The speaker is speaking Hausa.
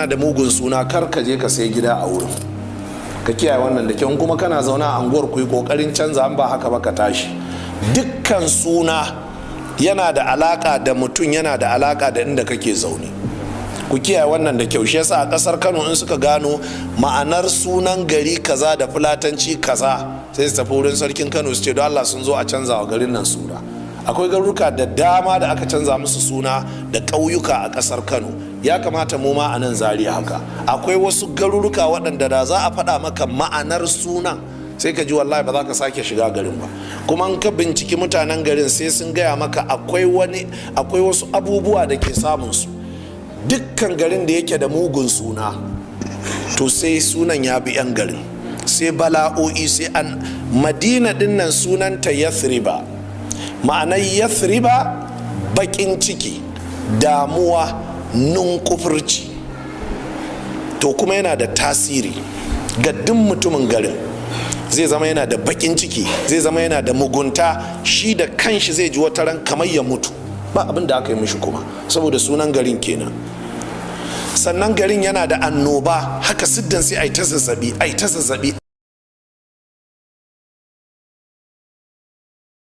da mugun suna kar ka je ka sai gida a wurin, ka kiyaye wannan da kyau. Kuma kana zaune a anguwar ku yi kokarin canza, an ba haka ba ka tashi. Dukkan suna yana da alaka da mutum, yana da alaka da inda kake zaune. Ku kiyaye wannan da kyau. Shi yasa a kasar Kano in suka gano ma'anar sunan gari kaza da fulatanci kaza, sai su tafi wurin sarkin Kano su ce don Allah sun zo a canza wa garin nan suna. Akwai garuruka da dama da aka canza musu suna da ƙauyuka a kasar Kano. Ya kamata mu ma a nan zaria haka. Akwai wasu garuruka waɗanda da za a faɗa maka ma'anar sunan sai ka ji wallahi ba za ka sake shiga garin ba. Kuma in ka binciki mutanen garin sai sun gaya maka akwai wasu abubuwa da ke samun su. Dukkan garin da yake da mugun suna to sai sunan ya bi 'yan garin, sai bala'o'i, sai an Madina dinnan sunanta Yathriba. Ma'anar Yathriba baƙin ciki, damuwa, nunkufurci. To kuma yana da tasiri ga duk mutumin garin. Zai zama yana da baƙin ciki, zai zama yana da mugunta, shi da kanshi zai ji wata ran kamar ya mutu, ba abin da aka yi mishi kuma, saboda sunan garin kenan. Sannan garin yana da annoba, haka siddan sai ai ta zazzabi